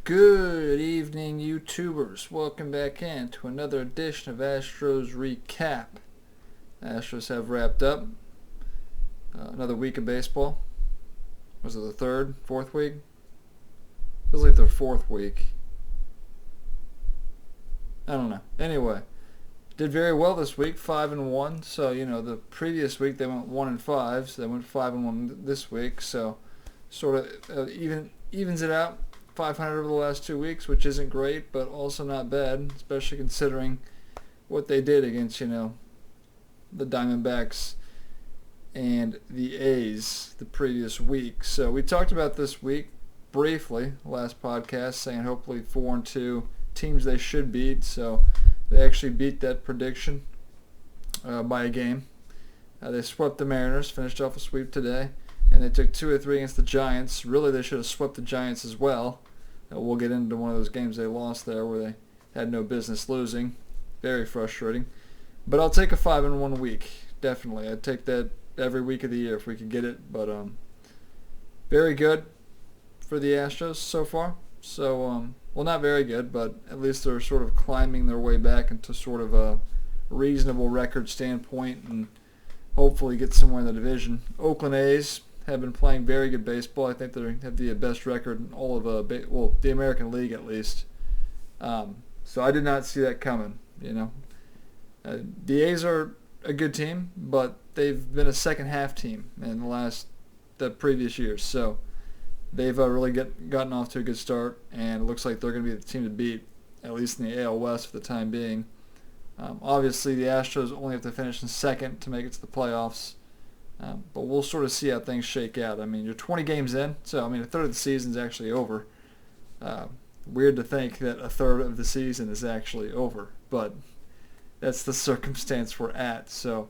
Good evening, YouTubers. Welcome back in to another edition of Astros Recap. Astros have wrapped up another week of baseball. Was it the third, fourth week? Feels like their fourth week. I don't know. Anyway, did very well this week, 5-1. So the previous week they went 1-5, so they went 5-1 this week. So sort of evens it out. 500 over the last 2 weeks, which isn't great, but also not bad, especially considering what they did against, the Diamondbacks and the A's the previous week. So we talked about this week briefly, last podcast, saying hopefully 4-2 teams they should beat. So they actually beat that prediction by a game. They swept the Mariners, finished off a sweep today. And they took 2 of 3 against the Giants. Really, they should have swept the Giants as well. We'll get into one of those games they lost there where they had no business losing. Very frustrating. But I'll take a 5-1 week, definitely. I'd take that every week of the year if we could get it. But very good for the Astros so far. So, well, not very good, but at least they're sort of climbing their way back into sort of a reasonable record standpoint and hopefully get somewhere in the division. Oakland A's have been playing very good baseball. I think they have the best record in all of the American League at least. So I did not see that coming. The A's are a good team, but they've been a second half team in the previous years. So they've really gotten off to a good start, and it looks like they're going to be the team to beat, at least in the AL West for the time being. Obviously, the Astros only have to finish in second to make it to the playoffs. But we'll sort of see how things shake out. I mean, you're 20 games in, so a third of the season's actually over. Weird to think that a third of the season is actually over, but that's the circumstance we're at. So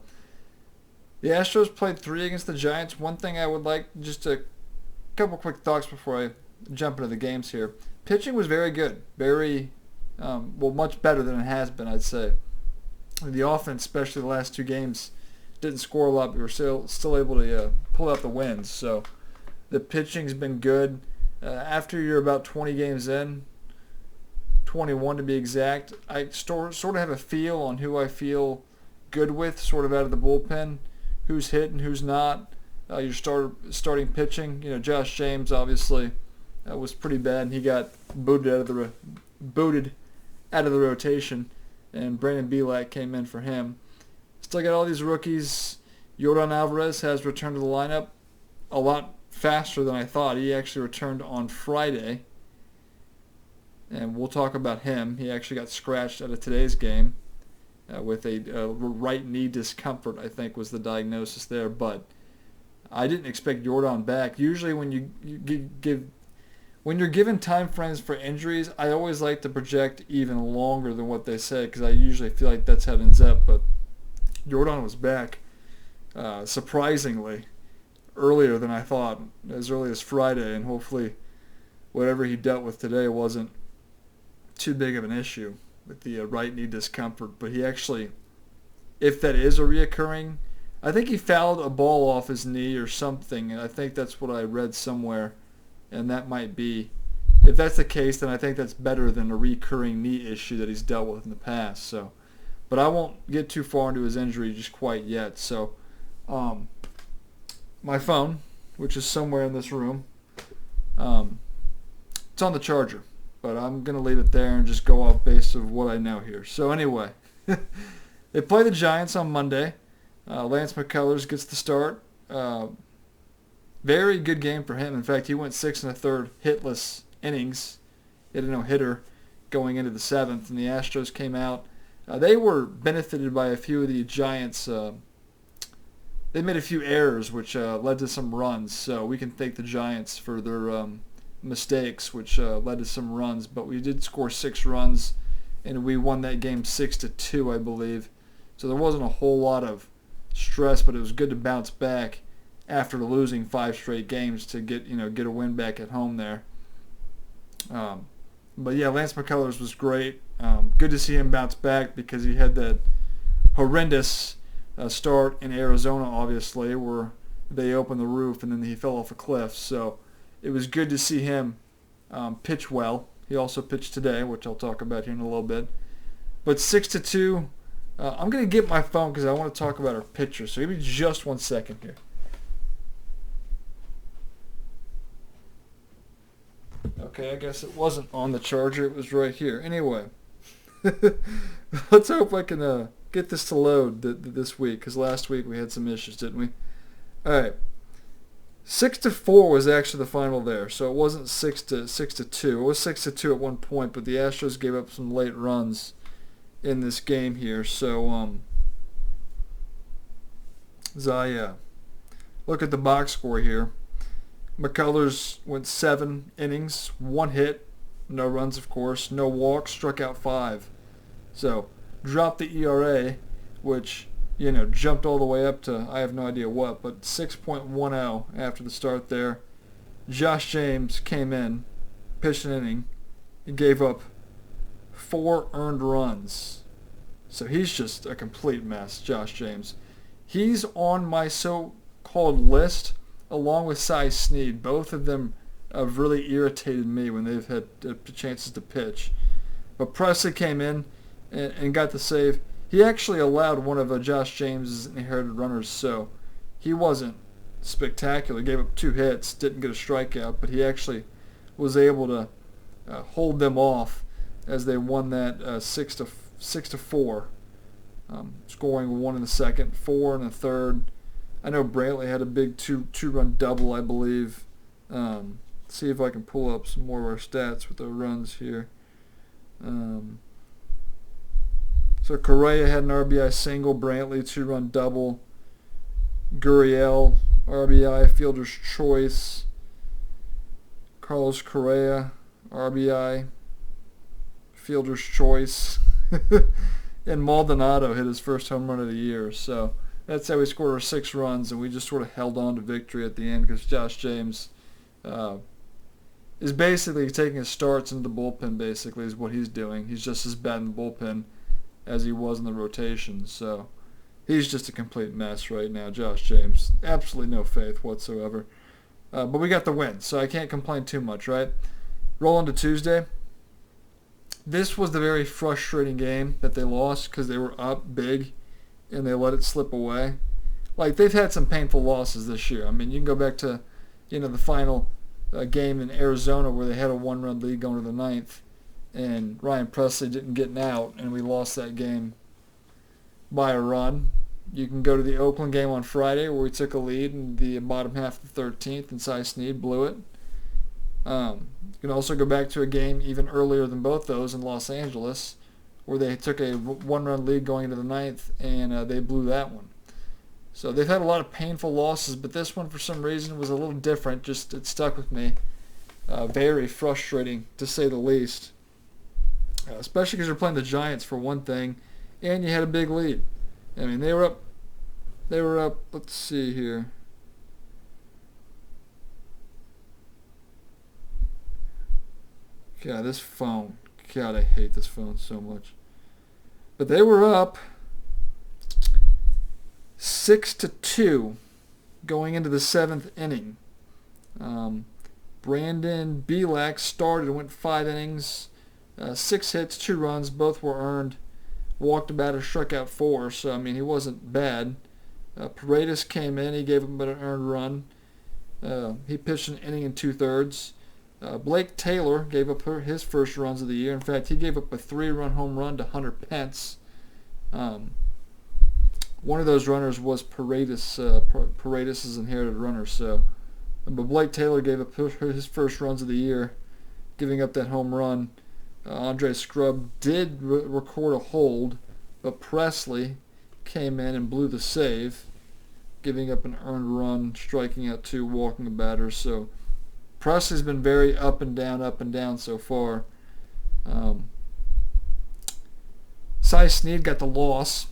the Astros played 3 against the Giants. One thing I would like, just a couple quick thoughts before I jump into the games here. Pitching was very good, much better than it has been, I'd say. The offense, especially the last 2 games, didn't score a lot, but we were still able to pull out the wins. So the pitching's been good. After you're about 20 games in, 21 to be exact, I sort of have a feel on who I feel good with, sort of out of the bullpen, who's hit and who's not. Your starting pitching, Josh James obviously was pretty bad, and he got booted out of the rotation, and Brandon Belak came in for him. Still got all these rookies. Yordan Alvarez has returned to the lineup a lot faster than I thought. He actually returned on Friday, and we'll talk about him. He actually got scratched out of today's game with a right knee discomfort, I think was the diagnosis there. But I didn't expect Yordan back. Usually when when you're given time frames for injuries, I always like to project even longer than what they say because I usually feel like that's how it ends up. But Yordan was back, surprisingly, earlier than I thought, as early as Friday, and hopefully whatever he dealt with today wasn't too big of an issue with the right knee discomfort. But he actually, if that is a reoccurring, I think he fouled a ball off his knee or something, and I think that's what I read somewhere, and that might be, if that's the case, then I think that's better than a recurring knee issue that he's dealt with in the past. So. But I won't get too far into his injury just quite yet. So, my phone, which is somewhere in this room, it's on the charger. But I'm going to leave it there and just go off base of what I know here. So anyway, they play the Giants on Monday. Lance McCullers gets the start. Very good game for him. In fact, he went 6 1/3 hitless innings. He had a no-hitter going into the 7th, and the Astros came out. They were benefited by a few of the Giants. They made a few errors, which led to some runs. So we can thank the Giants for their mistakes, which led to some runs. But we did score 6 runs, and we won that game 6-2, I believe. So there wasn't a whole lot of stress, but it was good to bounce back after losing 5 straight games to get a win back at home there. But yeah, Lance McCullers was great. Good to see him bounce back because he had that horrendous start in Arizona, obviously, where they opened the roof and then he fell off a cliff. So it was good to see him pitch well. He also pitched today, which I'll talk about here in a little bit. But 6-2. I'm going to get my phone because I want to talk about our pitcher. So give me just 1 second here. Okay, I guess it wasn't on the charger. It was right here. Anyway, let's hope I can get this to load this week, because last week we had some issues, didn't we? All right. 6-4 was actually the final there, so it wasn't 6-2. It was 6-2 at one point, but the Astros gave up some late runs in this game here. So as I look at the box score here, McCullers went 7 innings, 1 hit, no runs of course, no walks, struck out 5. So dropped the ERA, which jumped all the way up to I have no idea what, but 6.10 after the start there. Josh James came in, pitched an inning, and gave up 4 earned runs. So he's just a complete mess, Josh James. He's on my so-called list along with Cy Snead. Both of them have really irritated me when they've had chances to pitch. But Presley came in and got the save. He actually allowed one of Josh James' inherited runners, so he wasn't spectacular. He gave up 2 hits, didn't get a strikeout, but he actually was able to hold them off as they won that 6-4, scoring 1 in the second, 4 in the third. I know Brantley had a big two-run double, I believe. See if I can pull up some more of our stats with the runs here. So Correa had an RBI single, Brantley 2-run double, Gurriel RBI, fielder's choice, Carlos Correa RBI, fielder's choice, and Maldonado hit his first home run of the year. So that's how we scored our 6 runs, and we just sort of held on to victory at the end because Josh James is basically taking his starts into the bullpen, basically, is what he's doing. He's just as bad in the bullpen as he was in the rotation. So he's just a complete mess right now, Josh James. Absolutely no faith whatsoever. But we got the win, so I can't complain too much, right? Roll into Tuesday. This was the very frustrating game that they lost because they were up big and they let it slip away. Like, they've had some painful losses this year. I mean, you can go back to, the final game in Arizona where they had a 1-run lead going to the 9th, and Ryan Presley didn't get an out, and we lost that game by a run. You can go to the Oakland game on Friday where we took a lead in the bottom half of the 13th, and Cy Snead blew it. You can also go back to a game even earlier than both those in Los Angeles where they took a 1-run lead going into the 9th, and they blew that one. So they've had a lot of painful losses, but this one for some reason was a little different. Just it stuck with me. Very frustrating to say the least. Especially because you're playing the Giants for one thing, and you had a big lead. I mean, they were up, let's see here. God, this phone. God, I hate this phone so much. But they were up 6-2 going into the 7th inning. Brandon Belak started and went 5 innings. 6 hits, 2 runs, both were earned. Walked a batter, struck out 4, so, I mean, he wasn't bad. Paredes came in, he gave him an earned run. He pitched an inning and 2/3. Blake Taylor gave up his first runs of the year. In fact, he gave up a 3-run home run to Hunter Pence. One of those runners was Paredes' inherited runner. So, but Blake Taylor gave up his first runs of the year, giving up that home run. Andre Scrub did record a hold, but Presley came in and blew the save, giving up an earned run, striking out 2, walking a batter. So Presley's been very up and down so far. Cy Snead got the loss.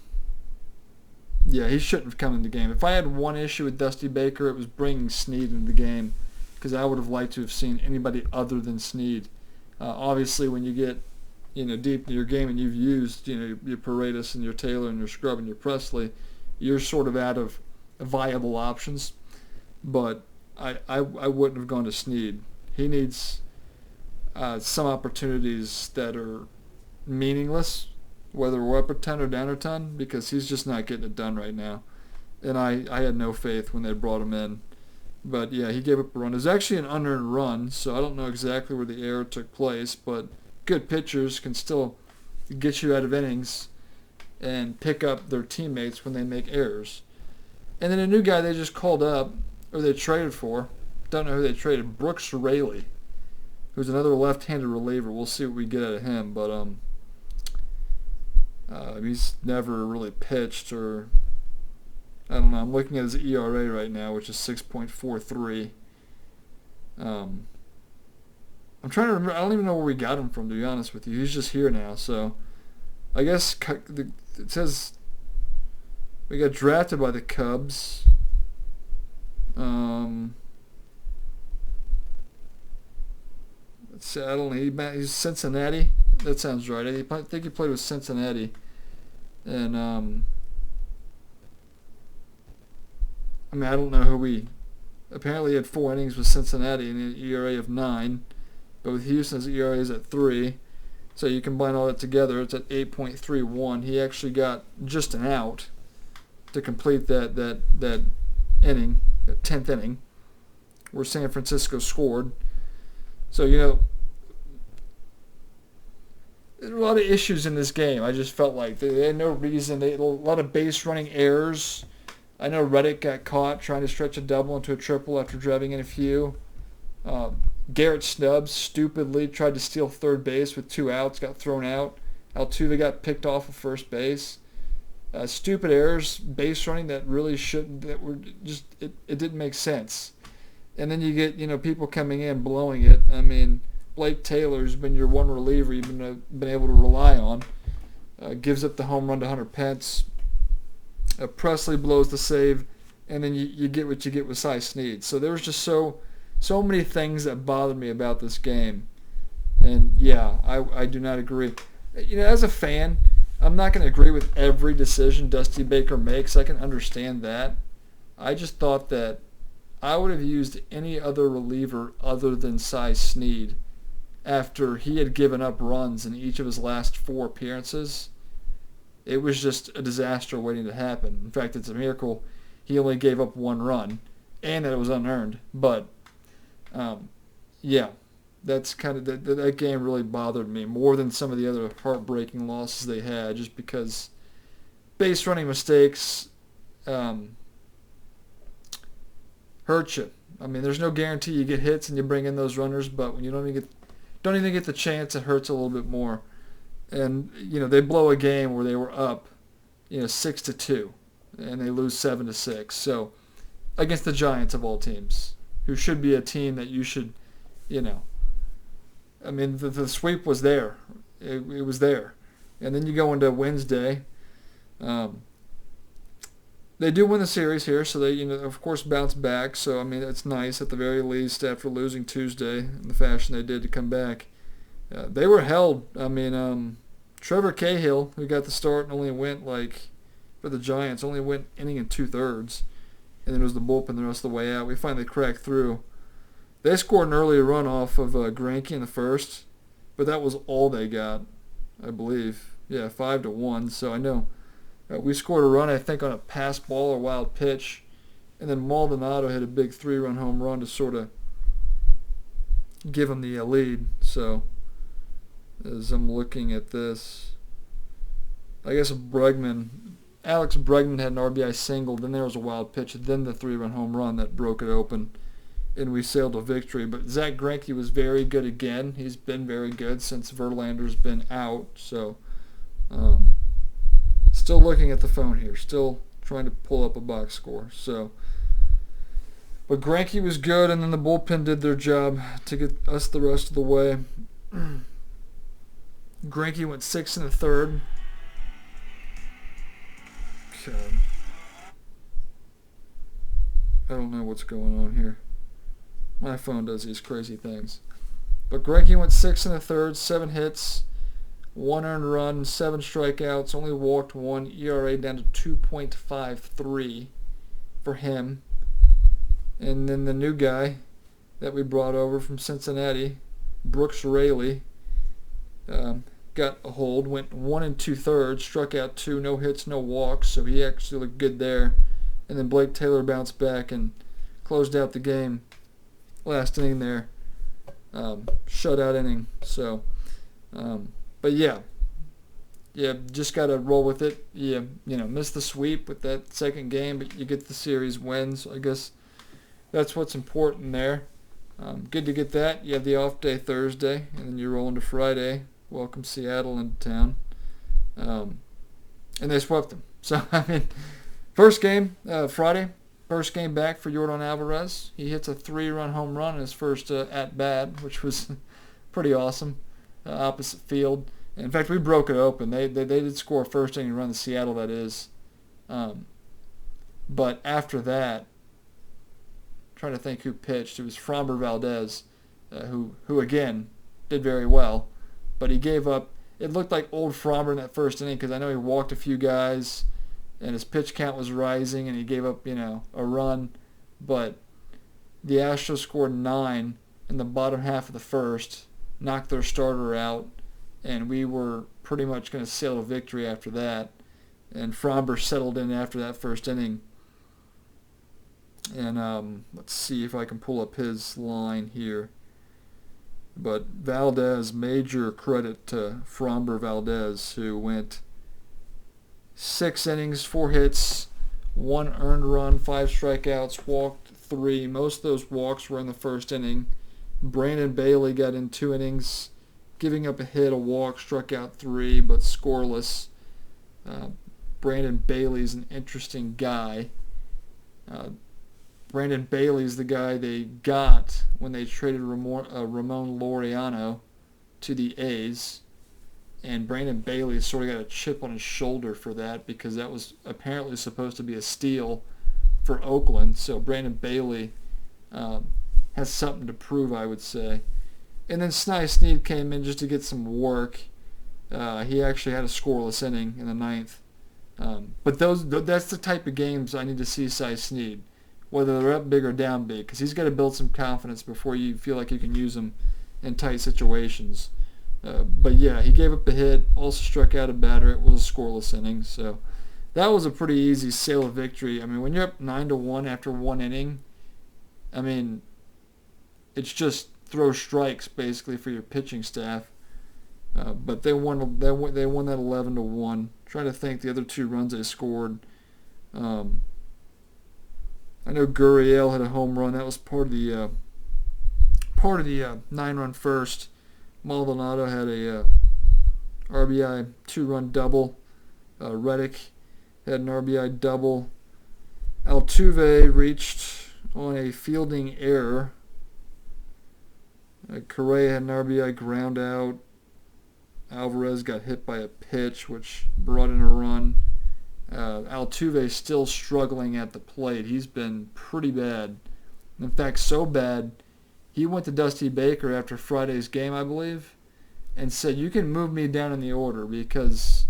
Yeah, he shouldn't have come in the game. If I had one issue with Dusty Baker, it was bringing Snead into the game, because I would have liked to have seen anybody other than Snead. Obviously, when you get deep in your game and you've used your Paredes and your Taylor and your Scrub and your Presley, you're sort of out of viable options. But I wouldn't have gone to Snead. He needs some opportunities that are meaningless, whether we're up a ton or down a ton, because he's just not getting it done right now. And I had no faith when they brought him in. But yeah, he gave up a run. It was actually an unearned run, so I don't know exactly where the error took place, but good pitchers can still get you out of innings and pick up their teammates when they make errors. And then a new guy they just called up, or they traded for, don't know who they traded, Brooks Raley, who's another left-handed reliever. We'll see what we get out of him, but he's never really pitched, or I don't know. I'm looking at his ERA right now, which is 6.43. I'm trying to remember. I don't even know where we got him from, to be honest with you. He's just here now, so I guess it says we got drafted by the Cubs. Let's see, I don't know. He's Cincinnati. That sounds right. I think he played with Cincinnati, and I mean, I don't know who we. Apparently, he had 4 innings with Cincinnati and an ERA of 9, but with Houston's ERA is at 3. So you combine all that together, it's at 8.31. He actually got just an out to complete that inning, that 10th inning, where San Francisco scored. So there are a lot of issues in this game. I just felt like they had no reason. They had a lot of base running errors. I know Reddick got caught trying to stretch a double into a triple after driving in a few. Garrett Stubbs stupidly tried to steal third base with 2 outs, got thrown out. Altuve got picked off of first base. Stupid errors, base running that really shouldn't, that were just, it didn't make sense. And then you get, people coming in blowing it. I mean, Blake Taylor's been your one reliever you've been able to rely on. Gives up the home run to Hunter Pence. Presley blows the save, and then you get what you get with Cy Snead. So there was just so many things that bothered me about this game. And yeah, I do not agree. As a fan, I'm not going to agree with every decision Dusty Baker makes. I can understand that. I just thought that I would have used any other reliever other than Cy Snead after he had given up runs in each of his last 4 appearances. It was just a disaster waiting to happen. In fact, it's a miracle he only gave up 1 run and that it was unearned. But, yeah, that's kind of that game really bothered me more than some of the other heartbreaking losses they had, just because base running mistakes hurt you. I mean, there's no guarantee you get hits and you bring in those runners, but when you don't even get the chance, it hurts a little bit more. And they blow a game where they were up 6-2 and they lose 7-6. So against the Giants of all teams, who should be a team that you should, I mean, the sweep was there. It was there. And then you go into Wednesday. They do win the series here, so they, of course, bounce back. So, I mean, it's nice at the very least after losing Tuesday in the fashion they did to come back. They were held. I mean, Trevor Cahill, who got the start and only went, for the Giants, only went inning and 2/3. And then it was the bullpen the rest of the way out. We finally cracked through. They scored an early run off of Greinke in the first, but that was all they got, I believe. Yeah, 5-1. So I know we scored a run, I think, on a pass ball or wild pitch, and then Maldonado hit a big 3-run home run to sort of give him the lead. So as I'm looking at this, I guess Alex Bregman had an RBI single, then there was a wild pitch, then the 3-run home run that broke it open, and we sailed to victory. But Zach Greinke was very good again. He's been very good since Verlander's been out. So still looking at the phone here, still trying to pull up a box score. So, but Greinke was good, and then the bullpen did their job to get us the rest of the way. Greinke went 6 1/3. Okay. I don't know what's going on here. My phone does these crazy things. But Greinke went 6 1/3, 7 hits, 1 earned run, 7 strikeouts, only walked 1, ERA down to 2.53 for him. And then the new guy that we brought over from Cincinnati, Brooks Raley got a hold, went 1 2/3, struck out 2, no hits, no walks, so he actually looked good there. And then Blake Taylor bounced back and closed out the game last inning there, shutout inning. So, but yeah, just got to roll with it. Missed the sweep with that second game, but you get the series wins. I guess that's what's important there. Good to get that. You have the off day Thursday, and then you roll into Friday. Welcome Seattle into town. And they swept them. So, I mean, first game, Friday, first game back for Yordan Alvarez. He hits a 3-run home run in his first at-bat, which was pretty awesome, opposite field. And in fact, we broke it open. They did score a first-inning run to Seattle, that is. But after that, I'm trying to think who pitched. It was Framber Valdez, who again, did very well. But he gave up. It looked like old Framber in that first inning because I know he walked a few guys and his pitch count was rising and he gave up, a run. But the Astros scored 9 in the bottom half of the first, knocked their starter out, and we were pretty much going to sail to victory after that. And Framber settled in after that first inning. And let's see if I can pull up his line here. But Valdez, major credit to Framber Valdez, who went 6 innings, 4 hits, 1 earned run, 5 strikeouts, walked 3. Most of those walks were in the first inning. Brandon Bailey got in 2 innings, giving up a hit, a walk, struck out 3, but scoreless. Brandon Bailey's an interesting guy. Brandon Bailey's the guy they got when they traded Ramon Laureano to the A's. And Brandon Bailey sort of got a chip on his shoulder for that because that was apparently supposed to be a steal for Oakland. So Brandon Bailey has something to prove, I would say. And then Cy Snead came in just to get some work. He actually had a scoreless inning in the 9th. But that's the type of games I need to see Cy Snead, whether they're up big or down big, because he's got to build some confidence before you feel like you can use him in tight situations. But yeah, he gave up a hit, also struck out a batter. It was a scoreless inning, so that was a pretty easy sail of victory. I mean, when you're up 9-1 after 1 inning, I mean, it's just throw strikes basically for your pitching staff. But they won that 11-1. Trying to think the other 2 runs they scored. I know Gurriel had a home run. That was part of the 9-run first. Maldonado had a RBI 2-run double. Reddick had an RBI double. Altuve reached on a fielding error. Correa had an RBI ground out. Alvarez got hit by a pitch, which brought in a run. Altuve still struggling at the plate. He's been pretty bad. In fact, so bad, he went to Dusty Baker after Friday's game, I believe, and said, "You can move me down in the order because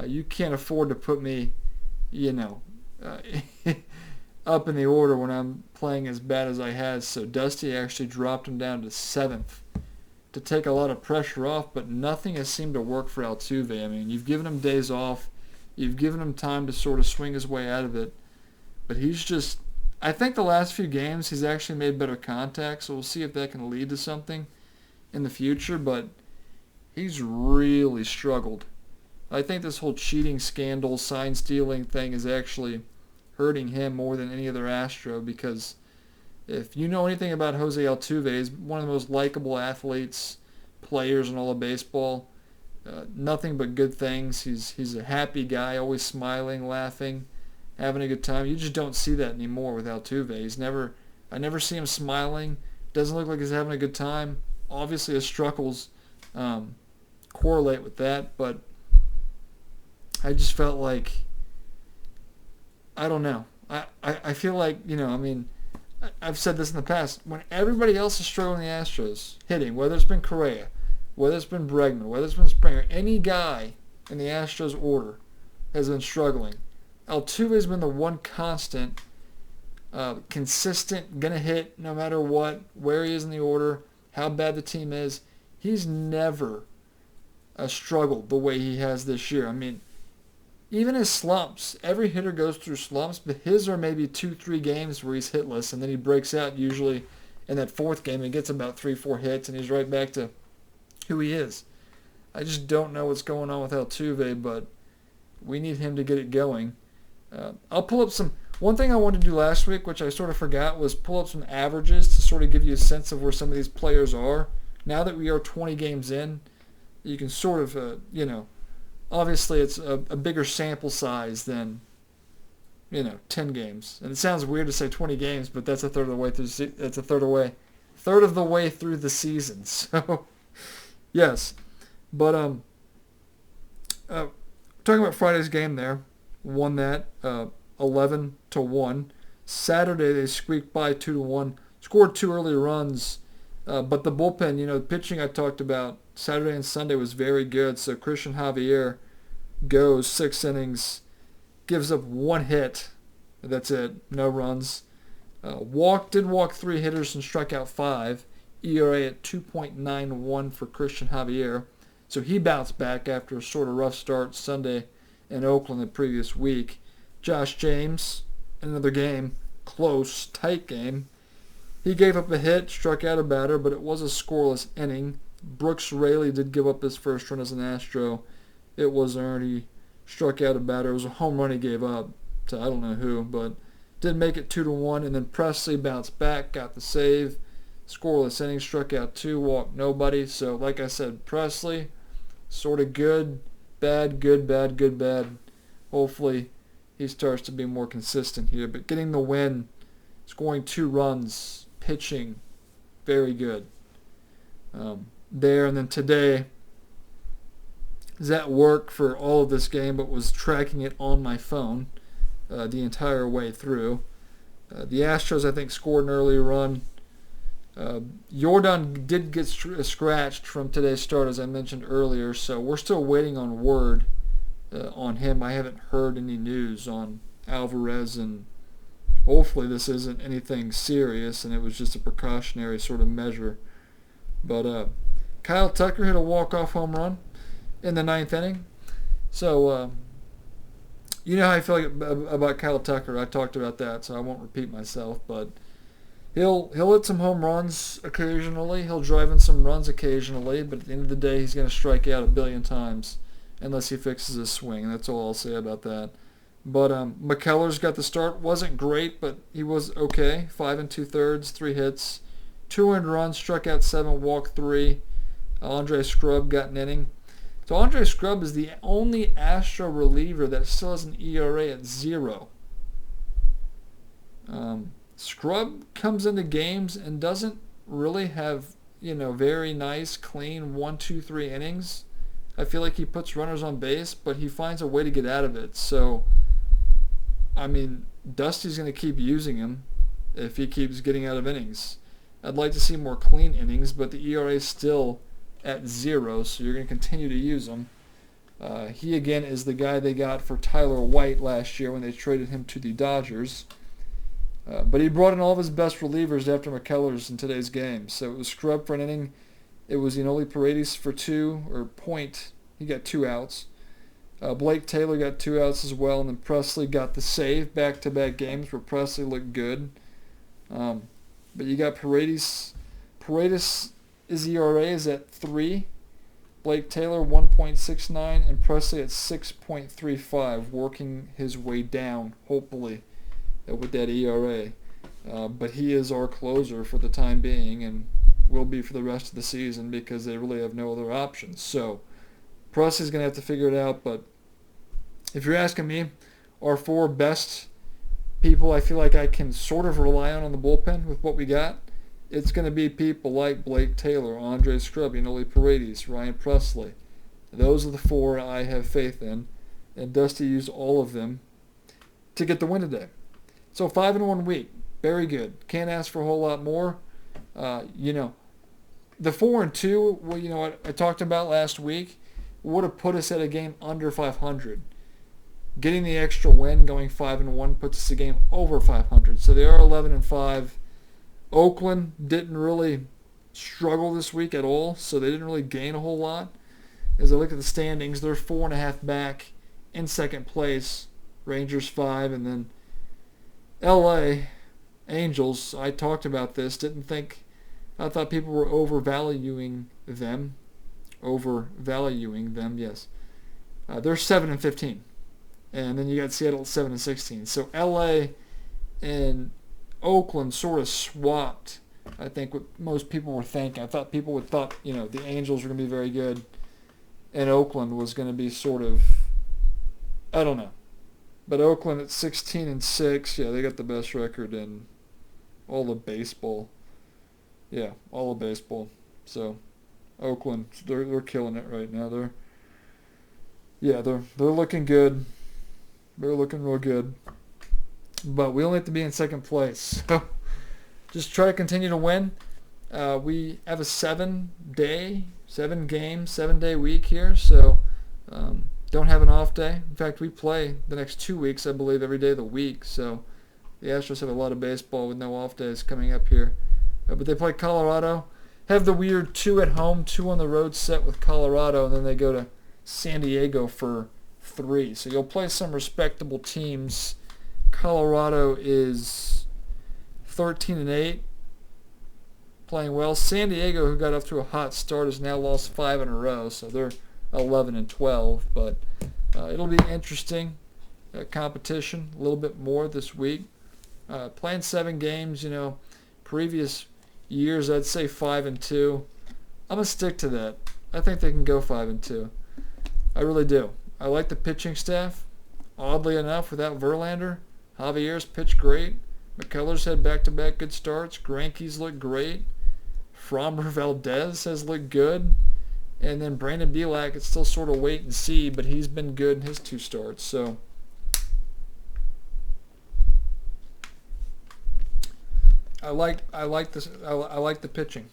you can't afford to put me, up in the order when I'm playing as bad as I had." So Dusty actually dropped him down to 7th to take a lot of pressure off, but nothing has seemed to work for Altuve. I mean, you've given him days off. You've given him time to sort of swing his way out of it. But he's just, I think the last few games he's actually made better contact, so we'll see if that can lead to something in the future. But he's really struggled. I think this whole cheating scandal, sign stealing thing is actually hurting him more than any other Astro, because if you know anything about Jose Altuve, he's one of the most likable athletes, players in all of baseball. Nothing but good things. He's a happy guy, always smiling, laughing, having a good time. You just don't see that anymore with Altuve. I never see him smiling. Doesn't look like he's having a good time. Obviously, his struggles correlate with that, but I just felt like, I don't know. I feel like, I've said this in the past. When everybody else is struggling, the Astros hitting, whether it's been Correa, whether it's been Bregman, whether it's been Springer, any guy in the Astros order has been struggling. Altuve's been the one constant, consistent, gonna hit no matter what, where he is in the order, how bad the team is, he's never struggled the way he has this year. I mean, even his slumps, every hitter goes through slumps, but his are maybe 2-3 games where he's hitless, and then he breaks out usually in that fourth game and gets about 3-4 hits, and he's right back to who he is. I just don't know what's going on with Altuve, but we need him to get it going. I'll pull up some. One thing I wanted to do last week, which I sort of forgot, was pull up some averages to sort of give you a sense of where some of these players are. Now that we are 20 games in, you can sort of, obviously it's a bigger sample size than, 10 games. And it sounds weird to say 20 games, but that's a third of the way through. That's a third of the way through the season. So, yes, but talking about Friday's game there, won that 11-1. Saturday they squeaked by 2-1, scored 2 early runs, but the bullpen, the pitching I talked about Saturday and Sunday was very good. So Christian Javier goes 6 innings, gives up 1 hit. That's it, no runs. Did walk 3 hitters and struck out 5. ERA at 2.91 for Christian Javier. So he bounced back after a sort of rough start Sunday in Oakland the previous week. Josh James, another game, close, tight game. He gave up a hit, struck out a batter, but it was a scoreless inning. Brooks Raley did give up his first run as an Astro. It was earned. He struck out a batter. It was a home run he gave up to I don't know who, but did make it 2-1. And then Presley bounced back, got the save. Scoreless inning, struck out 2, walked nobody. So like I said, Presley, sort of good, bad, good, bad, good, bad. Hopefully he starts to be more consistent here. But getting the win, scoring 2 runs, pitching, very good. There, and then today is at work for all of this game, but was tracking it on my phone the entire way through. The Astros, I think, scored an early run. Jordan did get scratched from today's start, as I mentioned earlier, so we're still waiting on word on him. I haven't heard any news on Alvarez, and hopefully this isn't anything serious and it was just a precautionary sort of measure. But Kyle Tucker hit a walk-off home run in the 9th inning. So, you know how I feel about Kyle Tucker. I talked about that, so I won't repeat myself. But he'll hit some home runs occasionally. He'll drive in some runs occasionally. But at the end of the day, he's going to strike out 1 billion times unless he fixes his swing. And that's all I'll say about that. But McKellar's got the start. Wasn't great, but he was okay. 5 2/3, 3 hits. 2 earned runs, struck out 7, walked 3. Andre Scrub got an inning. So Andre Scrub is the only Astro reliever that still has an ERA at 0. Scrub comes into games and doesn't really have, very nice, clean 1, 2, 3 innings. I feel like he puts runners on base, but he finds a way to get out of it. So, Dusty's going to keep using him if he keeps getting out of innings. I'd like to see more clean innings, but the ERA is still at 0, so you're going to continue to use him. He, again, is the guy they got for Tyler White last year when they traded him to the Dodgers. But he brought in all of his best relievers after McKellar's in today's game. So it was Scrub for an inning. It was Yanoli Paredes for 2, or Point. He got 2 outs. Blake Taylor got 2 outs as well, and then Presley got the save back-to-back games where Presley looked good. But you got Paredes. His ERA is at 3. Blake Taylor 1.69 and Presley at 6.35, working his way down, hopefully, with that ERA. But he is our closer for the time being and will be for the rest of the season because they really have no other options. So Presley's going to have to figure it out. But if you're asking me, our 4 best people I feel like I can sort of rely on the bullpen with what we got, it's going to be people like Blake Taylor, Andre Scrub, Yanoli Paredes, Ryan Presley. Those are the 4 I have faith in, and Dusty used all of them to get the win today. So 5 in 1 week, very good. Can't ask for a whole lot more. The 4 and 2, what I talked about last week, would have put us at a game under 500. Getting the extra win, going 5 and 1, puts us a game over 500. So they are 11 and 5. Oakland didn't really struggle this week at all, so they didn't really gain a whole lot. As I look at the standings, they're 4.5 back in second place. Rangers 5, and then LA Angels. I talked about this. I thought people were overvaluing them. Yes. They're 7-15, and then you got Seattle at 7-16. So LA and Oakland sort of swapped. I think what most people were thinking. I thought people would thought the Angels were going to be very good, and Oakland was going to be sort of, I don't know. But Oakland at 16-6, yeah, they got the best record in all of baseball. Yeah, all of baseball. So Oakland, they're killing it right now. They're looking good. They're looking real good. But we only have to be in second place. So just try to continue to win. We have a 7-day week here, so don't have an off day. In fact, we play the next 2 weeks, I believe, every day of the week. So the Astros have a lot of baseball with no off days coming up here. But they play Colorado. Have the weird 2 at home, 2 on the road set with Colorado, and then they go to San Diego for 3. So you'll play some respectable teams. Colorado is 13-8, playing well. San Diego, who got off to a hot start, has now lost 5 in a row, so they're 11-12. But it'll be interesting competition, a little bit more this week. Playing 7 games, previous years I'd say 5-2. I'm gonna stick to that. I think they can go 5-2. I really do. I like the pitching staff. Oddly enough, without Verlander, Javier's pitched great. McCullers had back-to-back good starts. Greinke's looked great. Framber Valdez has looked good. And then Brandon Bielak, it's still sort of wait and see, but he's been good in his 2 starts. So I like the pitching.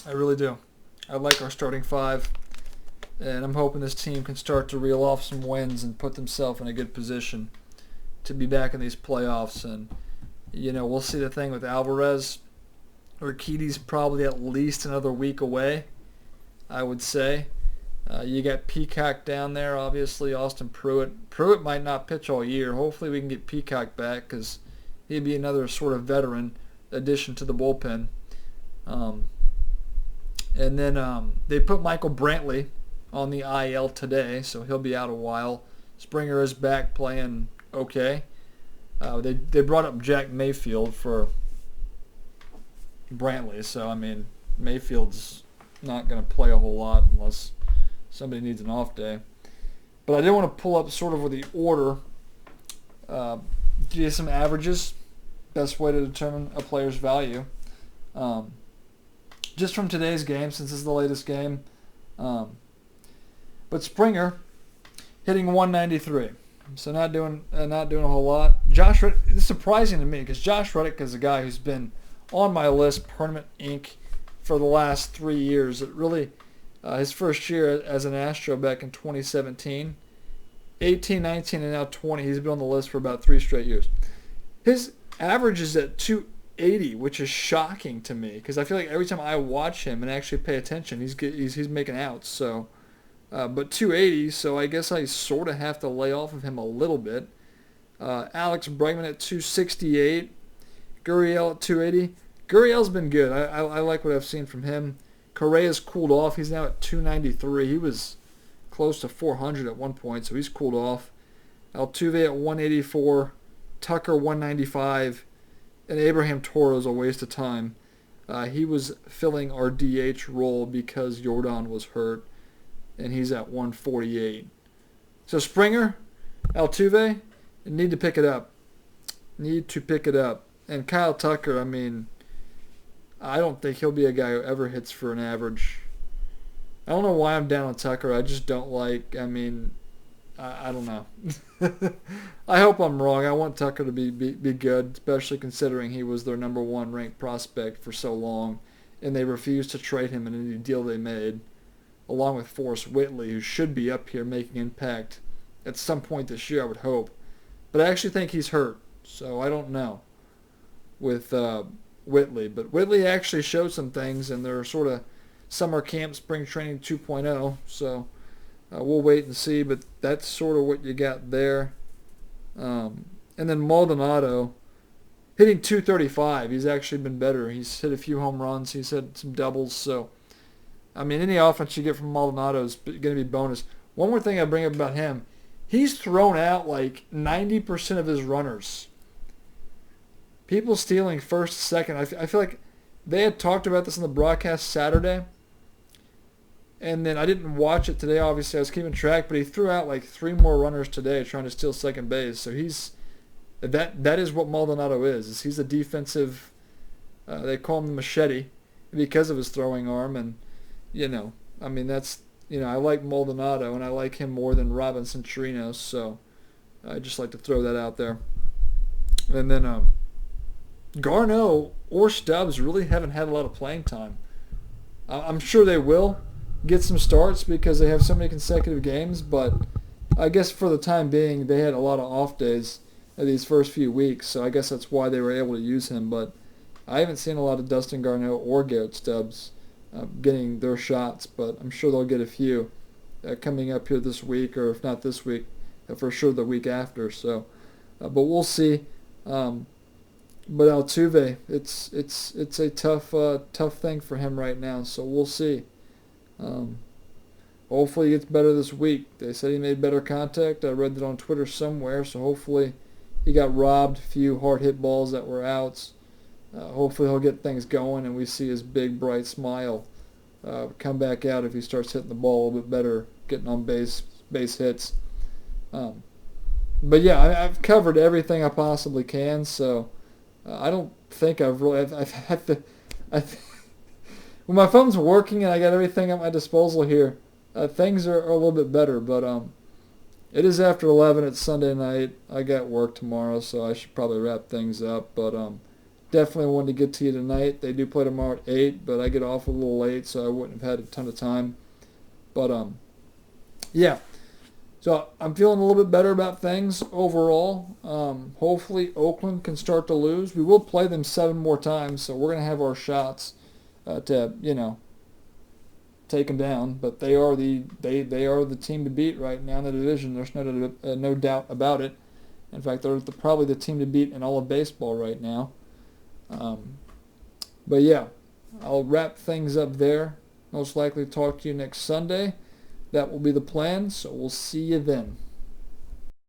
I really do. I like our starting 5. And I'm hoping this team can start to reel off some wins and put themselves in a good position to be back in these playoffs. And, we'll see the thing with Alvarez. Urquidy's probably at least another week away, I would say. You got Peacock down there, obviously, Austin Pruitt. Pruitt might not pitch all year. Hopefully we can get Peacock back because he'd be another sort of veteran addition to the bullpen. And then they put Michael Brantley on the IL today, so he'll be out a while. Springer is back playing okay. They brought up Jack Mayfield for Brantley, so Mayfield's not going to play a whole lot unless somebody needs an off day. But I did want to pull up sort of with the order, give you some averages, best way to determine a player's value. Just from today's game, since this is the latest game. But Springer hitting 193, so not doing a whole lot. Josh Reddick, it's surprising to me because Josh Reddick is a guy who's been on my list, Permanent Ink, for the last 3 years. It really, his first year as an Astro back in 2017, 18, 19, and now 20. He's been on the list for about 3 straight years. His average is at 280, which is shocking to me because I feel like every time I watch him and actually pay attention, he's making outs. So. But 280, so I guess I sort of have to lay off of him a little bit. Alex Bregman at 268. Gurriel at 280. Gurriel's been good. I like what I've seen from him. Correa's cooled off. He's now at 293. He was close to 400 at one point, so he's cooled off. Altuve at 184. Tucker 195. And Abraham Toro's a waste of time. He was filling our DH role because Jordan was hurt. And he's at 148. So Springer, Altuve, need to pick it up. And Kyle Tucker, I don't think he'll be a guy who ever hits for an average. I don't know why I'm down on Tucker. I just don't like, I don't know. I hope I'm wrong. I want Tucker to be good, especially considering he was their number 1 ranked prospect for so long, and they refused to trade him in any deal they made, along with Forrest Whitley, who should be up here making impact at some point this year, I would hope. But I actually think he's hurt, so I don't know. With Whitley. But Whitley actually showed some things in their sort of summer camp, spring training 2.0. So we'll wait and see. But that's sort of what you got there. And then Maldonado hitting 235. He's actually been better. He's hit a few home runs. He's had some doubles. So, I mean, any offense you get from Maldonado is going to be bonus. One more thing I bring up about him. He's thrown out like 90% of his runners. People stealing first, second. I feel like they had talked about this on the broadcast Saturday. And then I didn't watch it today, obviously. I was keeping track. But he threw out like 3 more runners today trying to steal second base. So that is what Maldonado is he's a defensive, they call him the machete because of his throwing arm. And, I mean, that's, I like Maldonado, and I like him more than Robinson Chirinos. So I just like to throw that out there. And then Garneau or Stubbs really haven't had a lot of playing time. I'm sure they will get some starts because they have so many consecutive games, but I guess for the time being they had a lot of off days these first few weeks, so I guess that's why they were able to use him. But I haven't seen a lot of Dustin Garneau or Garrett Stubbs getting their shots, but I'm sure they'll get a few coming up here this week, or if not this week, for sure the week after. So, but we'll see. But Altuve, it's a tough thing for him right now. So we'll see. Hopefully he gets better this week. They said he made better contact. I read that on Twitter somewhere. So hopefully he got robbed a few hard hit balls that were outs. Hopefully he'll get things going and we see his big bright smile come back out if he starts hitting the ball a little bit better, getting on base hits. But yeah, I've covered everything I possibly can. So I don't think I've really. When my phone's working and I got everything at my disposal here, things are a little bit better. But it is after 11. It's Sunday night. I got work tomorrow, so I should probably wrap things up. But definitely wanted to get to you tonight. They do play tomorrow at 8, but I get off a little late, so I wouldn't have had a ton of time. But yeah. So I'm feeling a little bit better about things overall. Hopefully Oakland can start to lose. We will play them 7 more times, so we're going to have our shots to take them down. But they are the team to beat right now in the division. There's no doubt about it. In fact, they're probably the team to beat in all of baseball right now. But yeah, I'll wrap things up there. Most likely talk to you next Sunday. That will be the plan, so we'll see you then.